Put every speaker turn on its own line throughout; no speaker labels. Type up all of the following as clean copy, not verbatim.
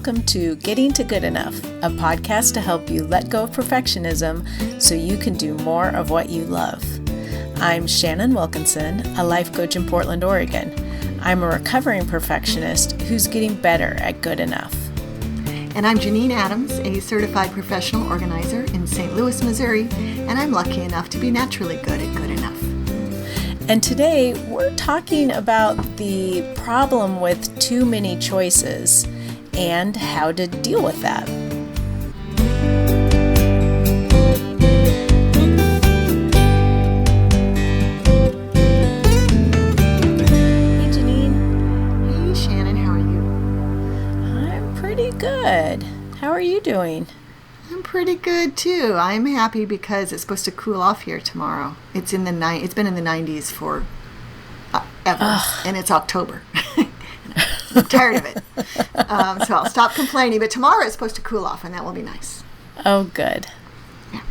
welcome to Getting to Good Enough, a podcast to help you let go of perfectionism so you can do more of what you love. I'm Shannon Wilkinson, a life coach in Portland, Oregon. I'm a recovering perfectionist who's getting better at good enough.
And I'm Janine Adams, a certified professional organizer in St. Louis, Missouri, and I'm lucky enough to be naturally good at good enough.
And today we're talking about the problem with too many choices and how to deal with that. Hey Janine.
Hey Shannon, how are you?
I'm pretty good. How are you doing?
I'm pretty good too. I'm happy because it's supposed to cool off here tomorrow. It's been in the 90s for ever, and it's October. I'm tired of it. So I'll stop complaining. But tomorrow it's supposed to cool off, and that will be nice.
Oh, good.
Yeah.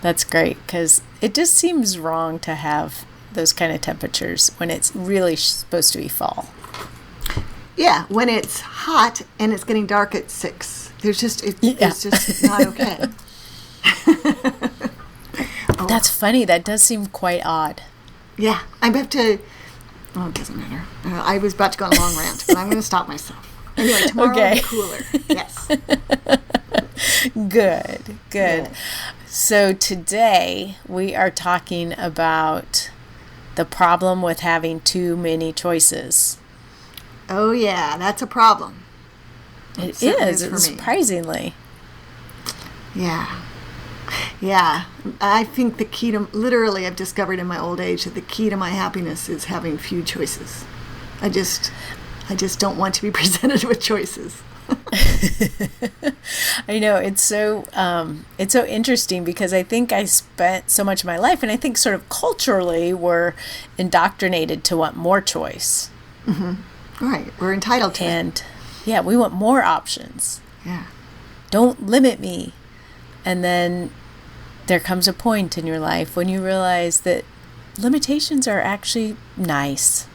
That's great, because it just seems wrong to have those kind of temperatures when it's really supposed to be fall.
Yeah, when it's hot and it's getting dark at 6. It's just not okay.
That's funny. That does seem quite odd.
Yeah, I have to. Oh, it doesn't matter. I was about to go on a long rant, but I'm going to stop myself. Anyway, tomorrow will be cooler. Yes.
Good.
Yeah.
So today we are talking about the problem with having too many choices.
Oh, yeah, that's a problem.
It is surprisingly.
Yeah. Yeah. I think the key to, literally, I've discovered in my old age that the key to my happiness is having few choices. I just don't want to be presented with choices.
I know, it's so interesting because I think I spent so much of my life, and I think sort of culturally we're indoctrinated to want more choice.
Mm-hmm. Right. We're entitled to it.
Yeah, we want more options.
Yeah.
Don't limit me. And then there comes a point in your life when you realize that limitations are actually nice.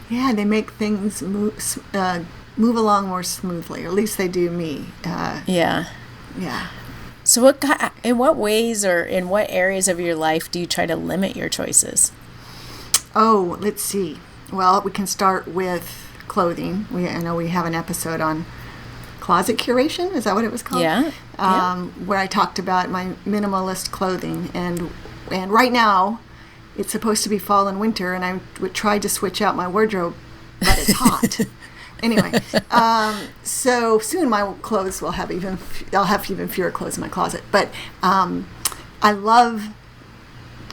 Yeah, they make things move along more smoothly, or at least they do me.
Yeah.
Yeah.
So in what ways or in what areas of your life do you try to limit your choices?
Oh, let's see. Well, we can start with clothing. I know we have an episode on closet curation. Is that what it was called?
Yeah.
Where I talked about my minimalist clothing, and right now it's supposed to be fall and winter, and I would try to switch out my wardrobe, but it's hot. Anyway, so soon my clothes will have I'll have even fewer clothes in my closet. But I love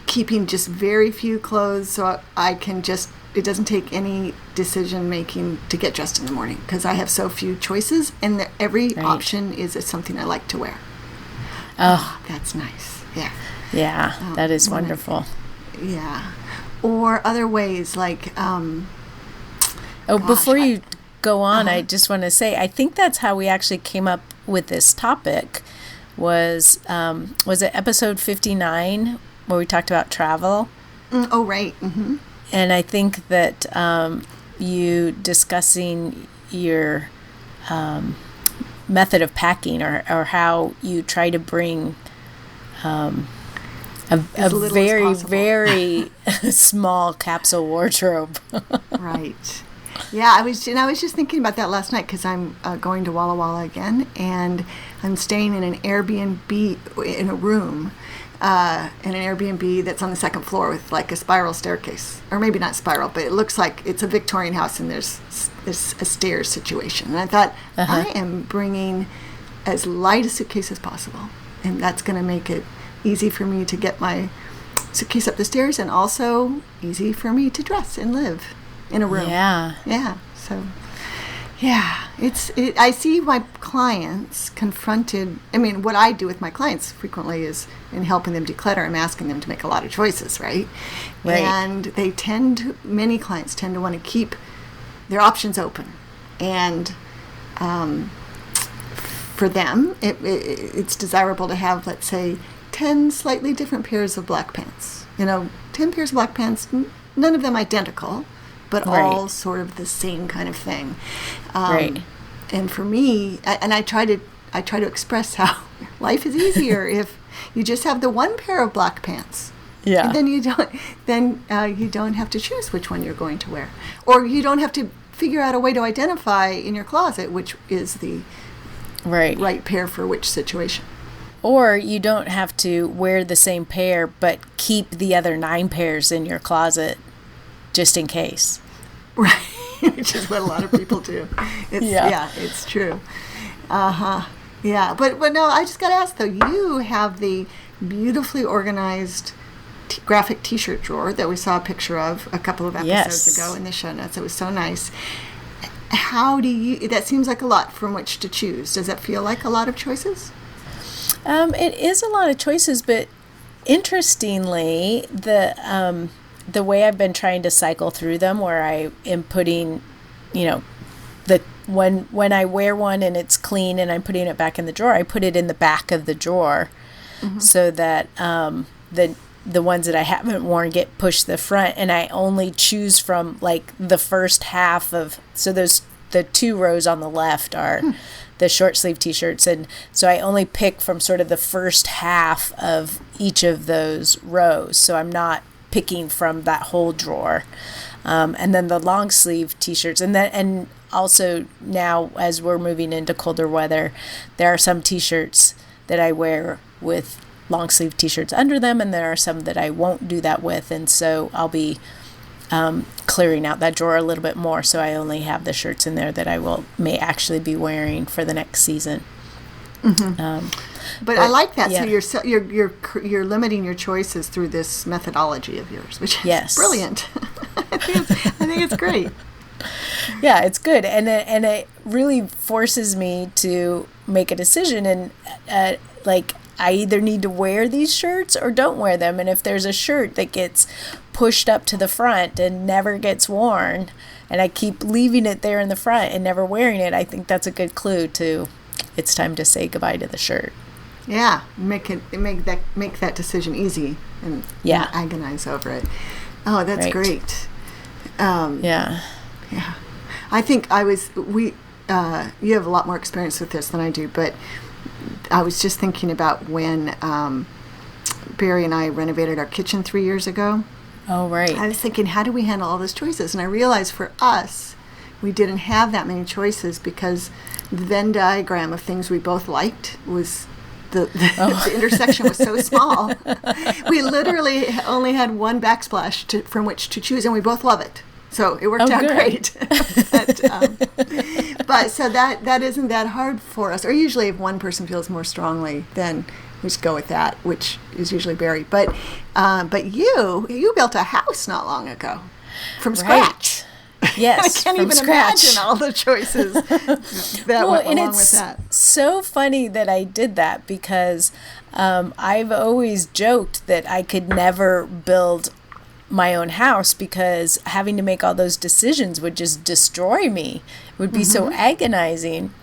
keeping just very few clothes, so I can just. It doesn't take any decision making to get dressed in the morning because I have so few choices, and every option is something I like to wear. Oh, that's nice. Yeah.
Yeah, that is wonderful.
Yeah. Or other ways like.
Before you go on, I just want to say I think that's how we actually came up with this topic. Was it episode 59 where we talked about travel?
Oh, right. Mm-hmm.
And I think that you discussing your method of packing or how you try to bring a very, very small capsule wardrobe.
Right. Yeah, I was just thinking about that last night because I'm going to Walla Walla again, and I'm staying in an Airbnb in a room. In an Airbnb that's on the second floor with like a spiral staircase, or maybe not spiral, but it looks like it's a Victorian house and there's a stairs situation. And I thought I am bringing as light a suitcase as possible, and that's going to make it easy for me to get my suitcase up the stairs, and also easy for me to dress and live in a room. Yeah. So. Yeah, I see my clients confronted. I mean, what I do with my clients frequently is in helping them declutter. I'm asking them to make a lot of choices, right? And many clients tend to want to keep their options open. And for them, it's desirable to have, let's say, 10 slightly different pairs of black pants. 10 pairs of black pants, none of them identical, but all sort of the same kind of thing.
Right.
And for me, and I try to express how life is easier if you just have the one pair of black pants.
Yeah.
And then you don't have to choose which one you're going to wear, or you don't have to figure out a way to identify in your closet which is the right pair for which situation.
Or you don't have to wear the same pair but keep the other 9 pairs in your closet just in case.
Right. Which is what a lot of people do. It's true. Yeah, but no, I just got to ask though. You have the beautifully organized graphic T-shirt drawer that we saw a picture of a couple of episodes ago in the show notes. It was so nice. How do you? That seems like a lot from which to choose. Does that feel like a lot of choices?
It is a lot of choices, but interestingly, the way I've been trying to cycle through them, where I am putting, when I wear one and it's clean and I'm putting it back in the drawer, I put it in the back of the drawer, so that the ones that I haven't worn get pushed to the front, and I only choose from like the first half of, so the 2 rows on the left are the short sleeve T-shirts, and so I only pick from sort of the first half of each of those rows, so I'm not picking from that whole drawer. And then the long sleeve T-shirts, and also now as we're moving into colder weather, there are some T-shirts that I wear with long sleeve T-shirts under them, and there are some that I won't do that with, and so I'll be clearing out that drawer a little bit more, so I only have the shirts in there that I may actually be wearing for the next season.
But I like that. Yeah. So you're limiting your choices through this methodology of yours, which is brilliant. I think it's great.
Yeah, it's good, and it really forces me to make a decision, and I either need to wear these shirts or don't wear them. And if there's a shirt that gets pushed up to the front and never gets worn, and I keep leaving it there in the front and never wearing it, I think that's a good clue to it's time to say goodbye to the shirt. Yeah,
make that decision easy and not agonize over it. Oh, that's great.
Yeah.
I think you have a lot more experience with this than I do, but I was just thinking about when Barry and I renovated our kitchen 3 years ago.
Oh, right.
I was thinking, how do we handle all those choices? And I realized for us, we didn't have that many choices because the Venn diagram of things we both liked was the intersection was so small. We literally only had one backsplash from which to choose, and we both love it. So it worked out great. But so that isn't that hard for us. Or usually if one person feels more strongly, then we just go with that, which is usually Barry. But you built a house not long ago from scratch.
Yes,
I can't even imagine all the choices that went along with that.
So funny that I did that because I've always joked that I could never build my own house because having to make all those decisions would just destroy me. It would be so agonizing.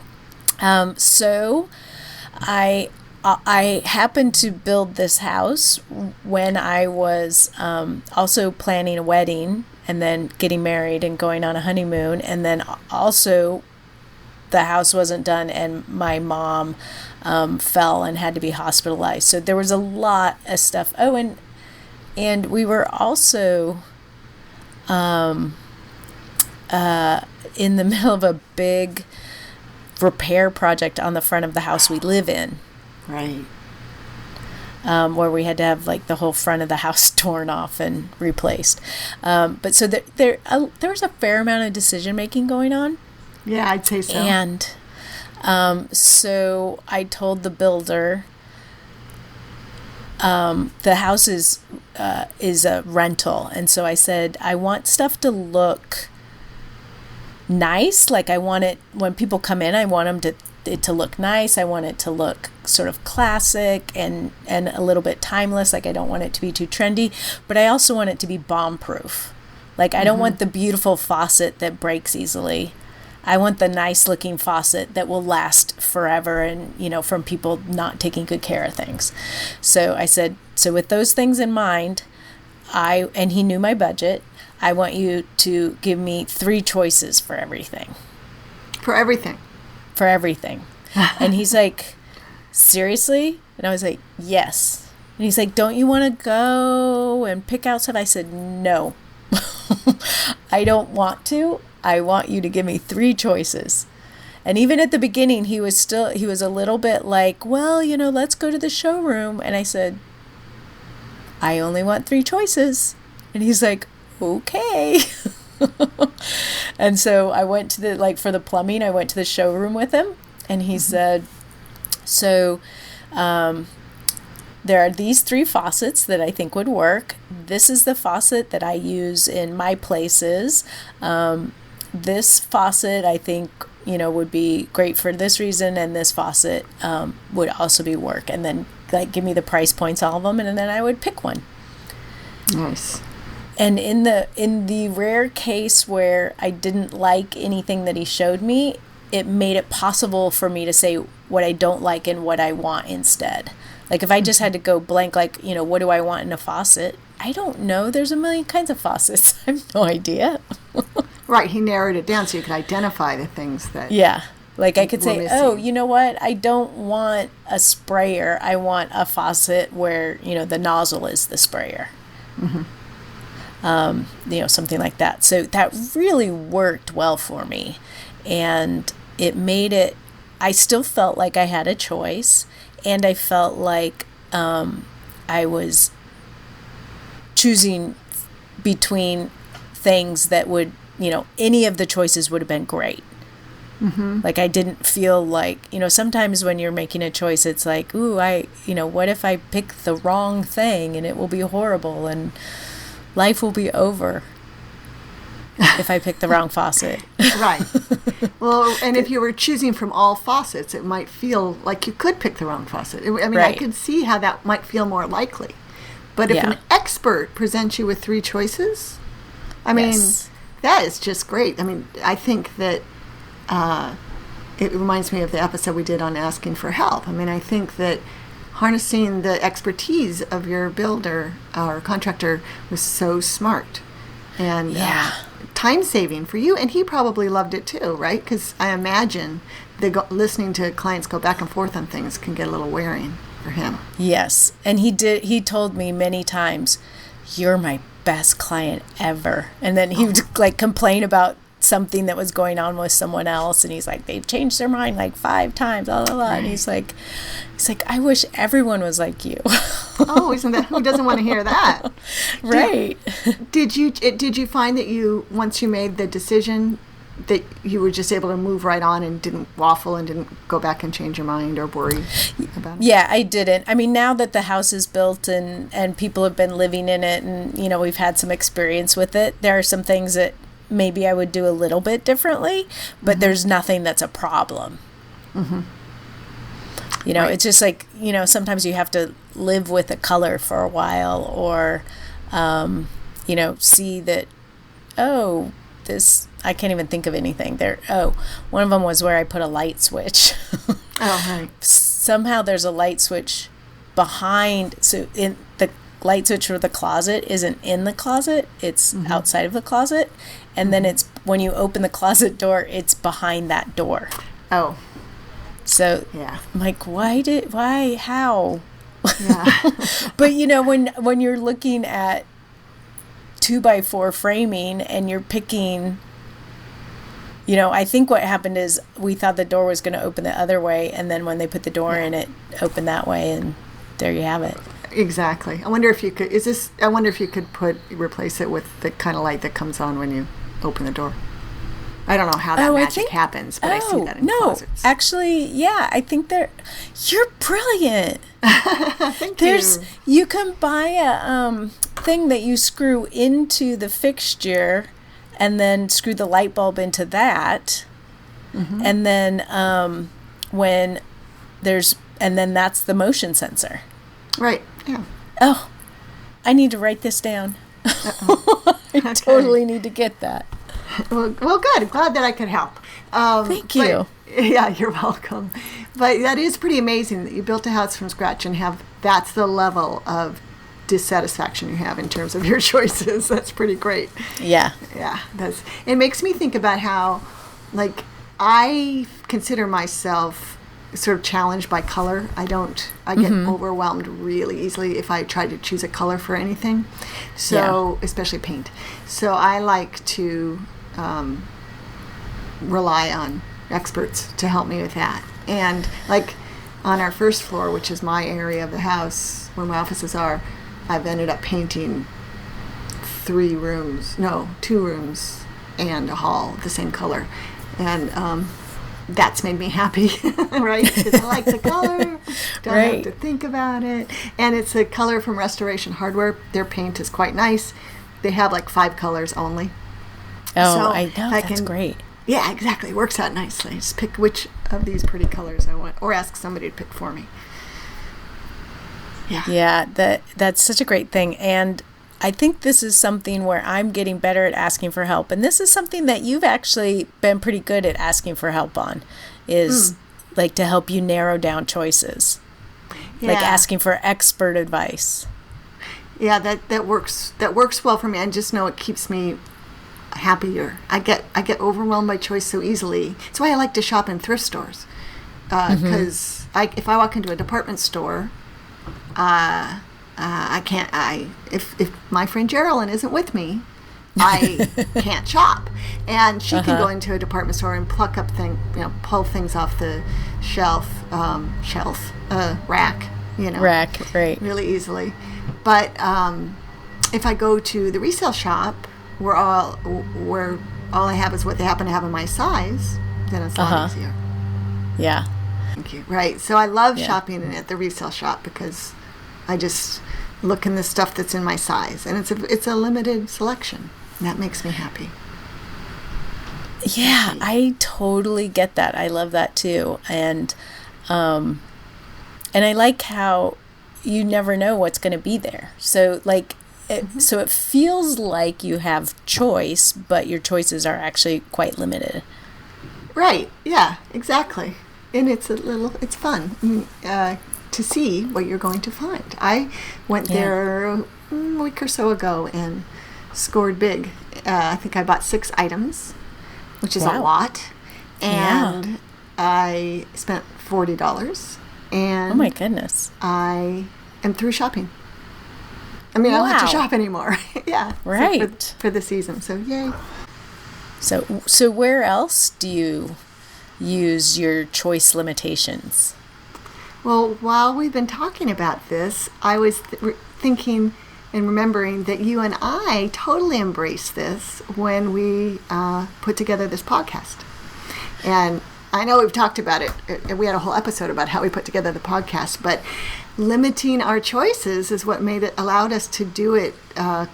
So I happened to build this house when I was also planning a wedding and then getting married and going on a honeymoon. And then also the house wasn't done and my mom fell and had to be hospitalized. So there was a lot of stuff. Oh, and we were also in the middle of a big repair project on the front of the house we live in.
Right.
Where we had to have like the whole front of the house torn off and replaced. But so there was a fair amount of decision making going on.
Yeah, I'd say so.
And so I told the builder, the house is a rental, and so I said I want stuff to look nice. Like I want it when people come in, I want it to look nice. I want it to look sort of classic and a little bit timeless. Like I don't want it to be too trendy, but I also want it to be bomb proof. Like I don't want the beautiful faucet that breaks easily. I want the nice looking faucet that will last forever and, from people not taking good care of things. So I said, so with those things in mind, and he knew my budget, I want you to give me 3 choices for everything.
For everything?
for everything. And he's like, seriously? And I was like, yes. And he's like, don't you want to go and pick out stuff? I said, no, I don't want to. I want you to give me 3 choices. And even at the beginning, he was a little bit like, well, let's go to the showroom. And I said, I only want 3 choices. And he's like, okay. And so I went to for the plumbing, I went to the showroom with him, and he said, so, there are these 3 faucets that I think would work. This is the faucet that I use in my places. This faucet I think, would be great for this reason, and this faucet would also be work. And then give me the price points, all of them, and then I would pick one.
Nice.
And in the rare case where I didn't like anything that he showed me, it made it possible for me to say what I don't like and what I want instead. Like if I just had to go blank, what do I want in a faucet? I don't know. There's a million kinds of faucets. I have no idea.
Right. He narrowed it down so you could identify the things that.
Yeah. Like I could say,
missing.
oh, you know what? I don't want a sprayer. I want a faucet where, the nozzle is the sprayer.
Mm-hmm.
Something like that. So that really worked well for me. And it made it, I still felt like I had a choice. And I felt like I was choosing between things that would, any of the choices would have been great.
Mm-hmm.
Like I didn't feel like, sometimes when you're making a choice, it's like, ooh, what if I pick the wrong thing and it will be horrible and life will be over if I pick the wrong faucet.
Right. Well, and if you were choosing from all faucets, it might feel like you could pick the wrong faucet.
Right.
I could see how that might feel more likely. But if an expert presents you with 3 choices,
Yes.
that is just great. I think that it reminds me of the episode we did on asking for help. I think that harnessing the expertise of your builder or contractor was so smart and time-saving for you. And he probably loved it too, right? Because I imagine listening to clients go back and forth on things can get a little wearing for him.
Yes. And he told me many times, you're my best client ever. And then he would complain about something that was going on with someone else, and he's like, they've changed their mind 5 times, blah, blah, blah. Right. And he's like, I wish everyone was like you.
Oh, isn't that, who doesn't want to hear that?
Right.
Did you find that once you made the decision that you were just able to move right on and didn't waffle and didn't go back and change your mind or worry about it?
Yeah, I didn't. Now that the house is built and people have been living in it and, we've had some experience with it, there are some things that maybe I would do a little bit differently, but there's nothing that's a problem.
Mm-hmm.
Right. It's just sometimes you have to live with a color for a while or, see that, I can't even think of anything there. One of them was where I put a light switch.
Oh, right.
Somehow there's a light switch behind, so in the light switch for the closet isn't in the closet, it's outside of the closet, and then it's when you open the closet door, it's behind that door.
Oh.
So
yeah.
I'm like, how?
Yeah.
But when you're looking at 2x4 framing and you're picking, I think what happened is we thought the door was going to open the other way, and then when they put the door in, it opened that way, and there you have it.
Exactly. I wonder if you could replace it with the kind of light that comes on when you open the door. I don't know how that magic happens, but I see that in closets.
Actually, yeah, I think you're brilliant.
Thank you.
You can buy a thing that you screw into the fixture and then screw the light bulb into that. Mm-hmm. And then and then that's the motion sensor.
Right. Yeah.
Oh, I need to write this down. I totally need to get that.
Well, good. Glad that I could help.
Thank you.
Yeah, you're welcome. But that is pretty amazing that you built a house from scratch and that's the level of dissatisfaction you have in terms of your choices. That's pretty great.
Yeah.
Yeah. It makes me think about how, I consider myself sort of challenged by color. I get overwhelmed really easily if I try to choose a color for anything. So, especially paint. So I like to rely on experts to help me with that. And like on our first floor, which is my area of the house where my offices are, I've ended up painting 2 rooms and a hall the same color. And that's made me happy, right? Because I like the color, don't have to think about it. And it's a color from Restoration Hardware. Their paint is quite nice. They have like 5 colors only.
Oh, so I know, that's great.
Yeah, exactly. It works out nicely. Just pick which of these pretty colors I want, or ask somebody to pick for me.
Yeah, that's such a great thing. And I think this is something where I'm getting better at asking for help. And this is something that you've actually been pretty good at asking for help on, is like to help you narrow down choices. Like asking for expert advice. Yeah,
that works well for me. I just know it keeps me happier. I get overwhelmed by choice so easily. That's why I like to shop in thrift stores. Because if I walk into a department store, if my friend Geraldine isn't with me, I can't shop. And she can go into a department store and pluck up pull things off the rack,
Rack, right.
really easily. But if I go to the resale shop where all I have is what they happen to have in my size, then it's a lot easier.
Yeah.
Thank you. Right. So I love shopping at the resale shop because I just look in the stuff that's in my size, and it's a limited selection. And that makes me happy.
Yeah, I totally get that. I love that too. And I like how you never know what's going to be there. So so it feels like you have choice, but your choices are actually quite limited.
Right. Yeah, exactly. And it's fun to see what you're going to find. I went there a week or so ago and scored big. I think I bought 6 items, which is a lot. And I spent $40. And
oh my goodness.
I am through shopping. I mean, I don't have to shop anymore.
Right.
For the season. So yay.
So where else do you use your choice limitations?
Well, while we've been talking about this, I was thinking and remembering that you and I totally embraced this when we put together this podcast. And I know we've talked about it. We had a whole episode about how we put together the podcast, but limiting our choices is what allowed us to do it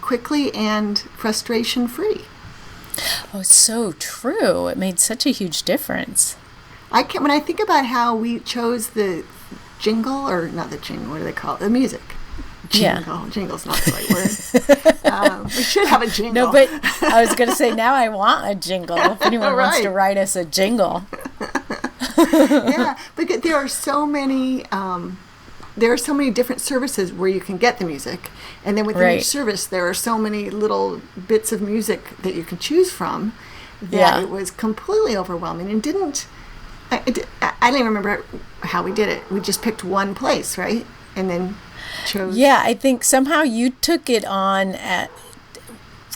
quickly and frustration-free.
Oh, it's so true. It made such a huge difference.
When I think about how we chose the jingle, or not the jingle, what do they call it? The music. Jingle. Yeah. Jingle's not the right word. We should have a jingle.
No, but I was going to say, now I want a jingle. If anyone wants to write us a jingle.
Yeah, because there are so many different services where you can get the music. And then within each service, there are so many little bits of music that you can choose from that it was completely overwhelming and I don't even remember how we did it. We just picked one place, right? And then chose. Yeah,
I think somehow you took it on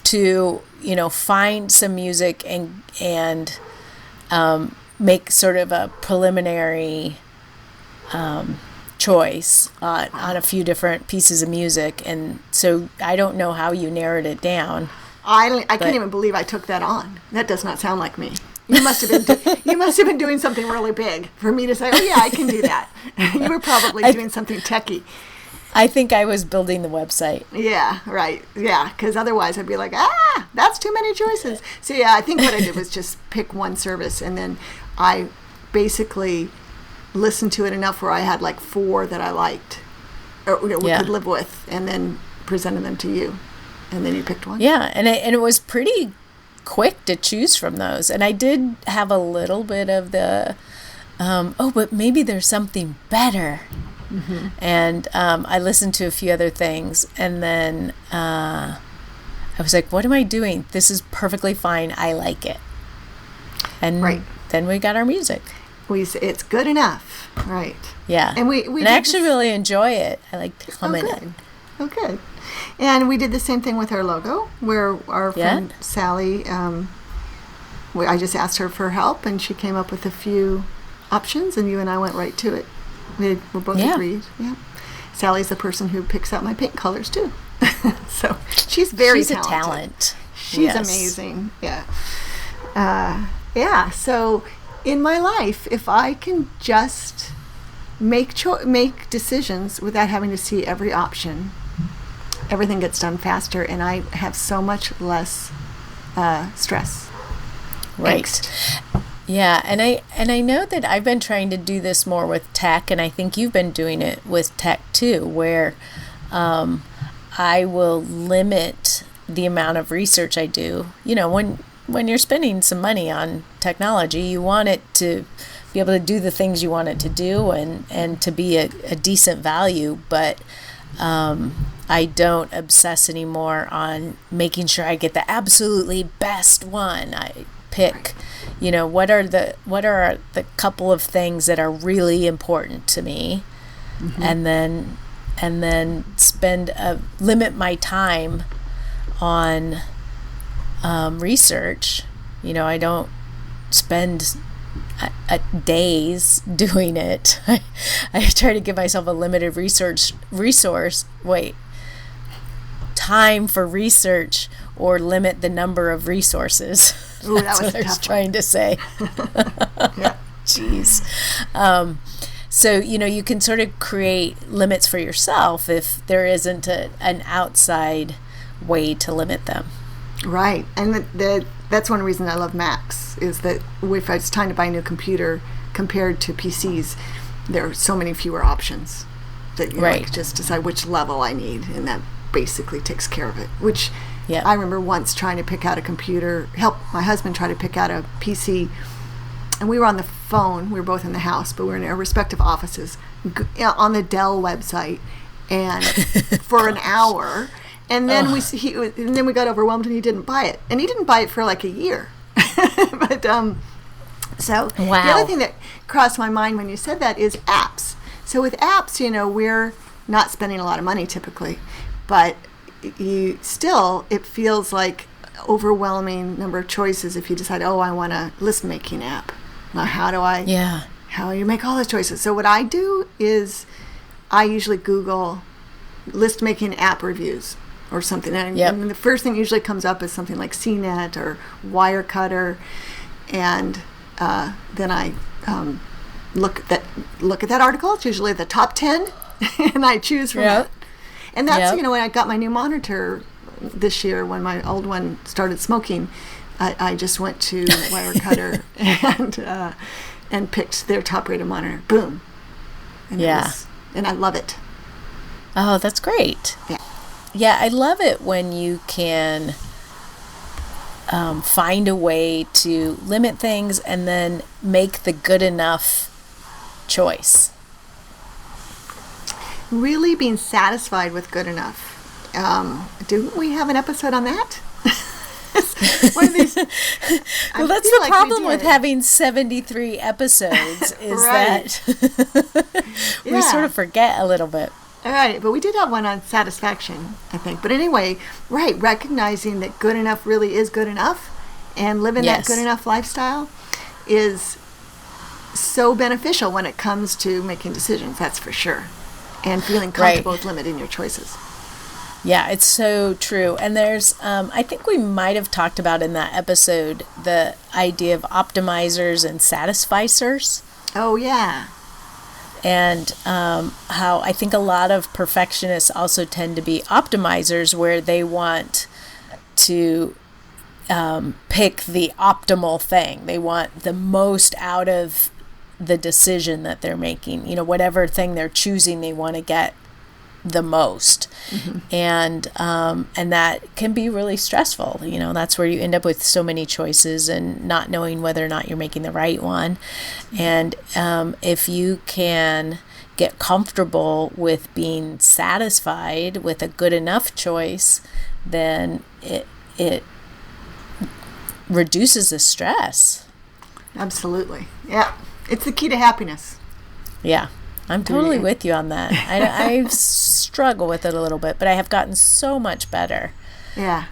to find some music and make sort of a preliminary choice on a few different pieces of music. And so I don't know how you narrowed it down.
I can't even believe I took that on. That does not sound like me. You must have been doing something really big for me to say, oh yeah, I can do that. You were probably doing something techie.
I think I was building the website.
Yeah, right. Yeah, because otherwise I'd be like, that's too many choices. So yeah, I think what I did was just pick one service, and then I basically listened to it enough where I had like 4 that I liked, or we could live with, and then presented them to you, and then you picked one.
Yeah, and it was pretty quick to choose from those. And I did have a little bit of the but maybe there's something better. Mm-hmm. And I listened to a few other things, and then I was like, what am I doing? This is perfectly fine. I like it. And then we got our music.
It's good enough, right?
Yeah.
And
I actually really enjoy it. I like humming it.
Oh, good. And we did the same thing with our logo, where our friend Sally, I just asked her for help, and she came up with a few options, and you and I went right to it. We both agreed. Yeah. Sally's the person who picks out my paint colors, too. So she's very talented.
She's a talent.
She's amazing. Yeah. So in my life, if I can just make decisions without having to see every option, everything gets done faster, and I have so much less stress.
Right.
Angst.
Yeah, and I know that I've been trying to do this more with tech, and I think you've been doing it with tech too, where I will limit the amount of research I do. You know, when you're spending some money on technology, you want it to be able to do the things you want it to do and to be a decent value, but I don't obsess anymore on making sure I get the absolutely best one. I pick, what are the couple of things that are really important to me, and then limit my time on research. I don't spend days doing it. I try to give myself a limited time for research, or limit the number of resources.
Ooh,
That's what I was trying to say.
Yeah.
Jeez. So, you can sort of create limits for yourself if there isn't an outside way to limit them.
Right. And that's one reason I love Macs, is that if it's time to buy a new computer compared to PCs, there are so many fewer options that I can just decide which level I need, and that basically takes care of it. Which I remember once trying to pick out a computer, help my husband try to pick out a PC, and we were on the phone. We were both in the house, but we were in our respective offices on the Dell website, and for an hour. And then we got overwhelmed, and he didn't buy it. And he didn't buy it for like a year. But so the other thing that crossed my mind when you said that is apps. So with apps, we're not spending a lot of money typically, but it feels like overwhelming number of choices if you decide, I want a list making app. Now how do you make all those choices? So what I do is I usually Google list making app reviews or something. And the first thing usually comes up is something like CNET or Wirecutter, and then I look at that article. It's usually the top 10, and I choose from that. And that's when I got my new monitor this year, when my old one started smoking, I just went to Wirecutter and picked their top rated monitor. Boom. And and I love it.
Oh, that's great. Yeah, I love it when you can find a way to limit things and then make the good enough choice.
Really being satisfied with good enough. Didn't we have an episode on that? One of these.
Well, that's the problem with having 73 episodes is that we sort of forget a little bit.
All right, but we did have one on satisfaction, I think. But anyway, recognizing that good enough really is good enough, and living that good enough lifestyle is so beneficial when it comes to making decisions, that's for sure, and feeling comfortable with limiting your choices.
Yeah, it's so true. And there's, I think we might have talked about in that episode the idea of optimizers and satisficers.
Oh, yeah.
And how I think a lot of perfectionists also tend to be optimizers, where they want to pick the optimal thing. They want the most out of the decision that they're making. Whatever thing they're choosing, they want to get the most. And that can be really stressful. That's where you end up with so many choices and not knowing whether or not you're making the right one. And if you can get comfortable with being satisfied with a good enough choice, then it reduces the stress.
Absolutely. Yeah. It's the key to happiness.
Yeah. I'm totally with you on that. I struggle with it a little bit, but I have gotten so much better.
Yeah.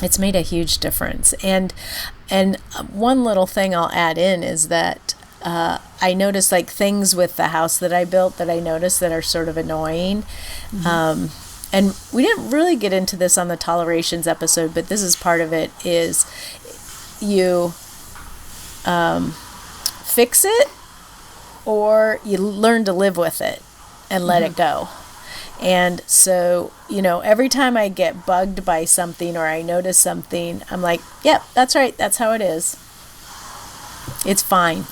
It's made a huge difference. And one little thing I'll add in is that I noticed like things with the house that I built that I noticed that are sort of annoying. And we didn't really get into this on the tolerations episode, but this is part of it, is you fix it or you learn to live with it and let it go. And so, every time I get bugged by something or I notice something, I'm like, yep, that's right. That's how it is. It's fine.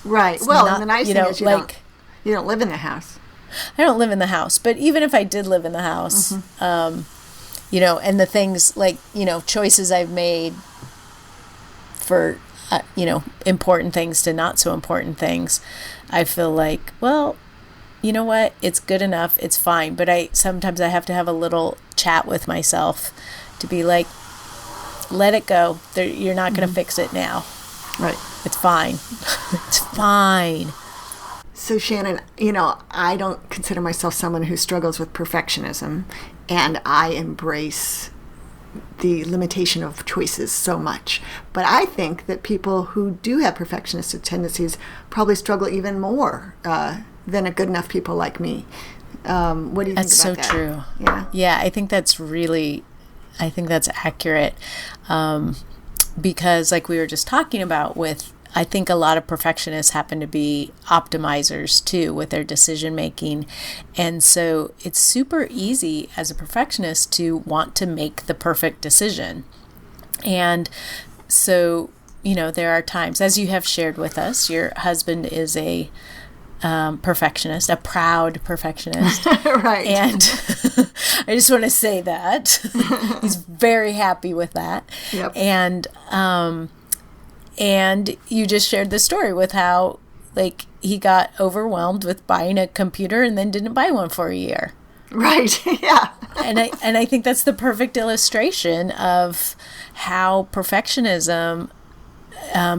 Right.
It's
well,
not,
and the nice thing is you don't live in the house.
I don't live in the house, but even if I did live in the house, and the things like, choices I've made for, important things to not so important things, I feel like, well, you know what? It's good enough. It's fine. But sometimes I have to have a little chat with myself to be like, let it go. You're not going to fix it now.
Right.
It's fine. It's fine.
So Shannon, I don't consider myself someone who struggles with perfectionism, and I embrace the limitation of choices so much. But I think that people who do have perfectionistic tendencies probably struggle even more than a good enough people like me. What do you think about that?
That's so true.
Yeah.
Yeah, I think that's accurate. Because like we were just talking about I think a lot of perfectionists happen to be optimizers too with their decision making. And so it's super easy as a perfectionist to want to make the perfect decision. And so, there are times, as you have shared with us, your husband is a perfectionist, a proud perfectionist.
Right.
And I just want to say that he's very happy with that.
Yep.
And you just shared the story with how, like, he got overwhelmed with buying a computer and then didn't buy one for a year.
Right. Yeah.
And I think that's the perfect illustration of how perfectionism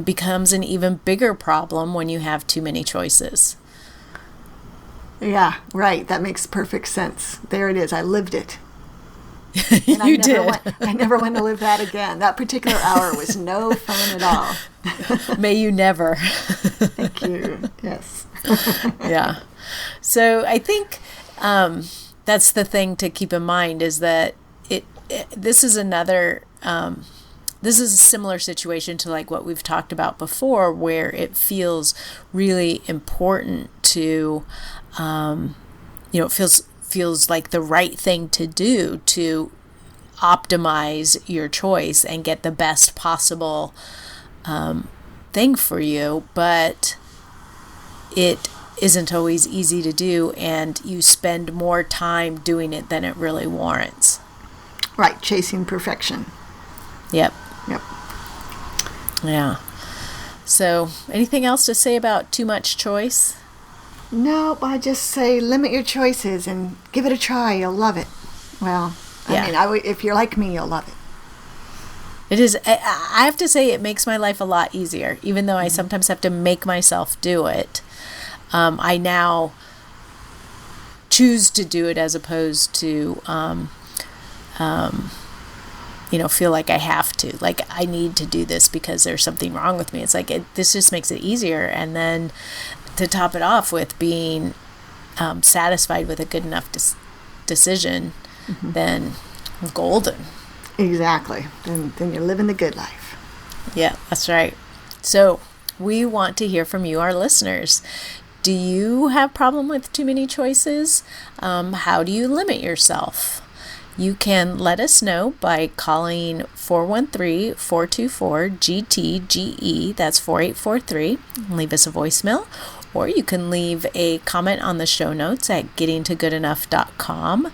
becomes an even bigger problem when you have too many choices.
Yeah, right. That makes perfect sense. There it is. I lived it. And
You did.
I never want to live that again. That particular hour was no fun at all.
May you never.
Thank you. Yes.
Yeah. So I think that's the thing to keep in mind, is that this is another, this is a similar situation to like what we've talked about before, where it feels really important to, it feels like the right thing to do to optimize your choice and get the best possible thing for you, but it isn't always easy to do, and you spend more time doing it than it really warrants.
Right, chasing perfection.
Yep.
Yep.
Yeah. So, anything else to say about too much choice?
No, I just say limit your choices and give it a try. You'll love it. Well,
Yeah.
If you're like me, you'll love it.
It is. I have to say, it makes my life a lot easier, even though I sometimes have to make myself do it. I now choose to do it as opposed to, feel like I have to. Like, I need to do this because there's something wrong with me. It's like, this just makes it easier. And then to top it off with being satisfied with a good enough decision, then golden.
Exactly. Then you're living the good life.
Yeah, that's right. So we want to hear from you, our listeners. Do you have problem with too many choices? How do you limit yourself? You can let us know by calling 413-424-GTGE. That's 4843. Leave us a voicemail. Or you can leave a comment on the show notes at gettingtogoodenough.com.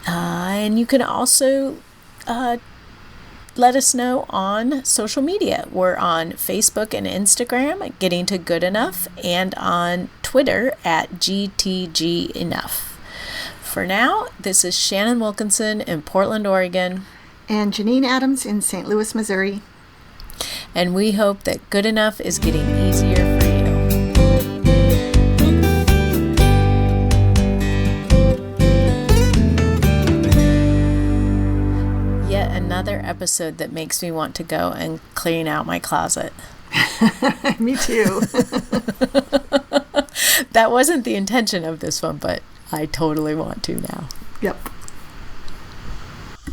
And you can also let us know on social media. We're on Facebook and Instagram at Getting to Good Enough, and on Twitter at GTG Enough. For now, this is Shannon Wilkinson in Portland, Oregon.
And Janine Adams in St. Louis, Missouri.
and we hope that good enough is getting easier for you. Yet another episode that makes me want to go and clean out my closet.
Me too.
That wasn't the intention of this one, but I totally want to now.
Yep.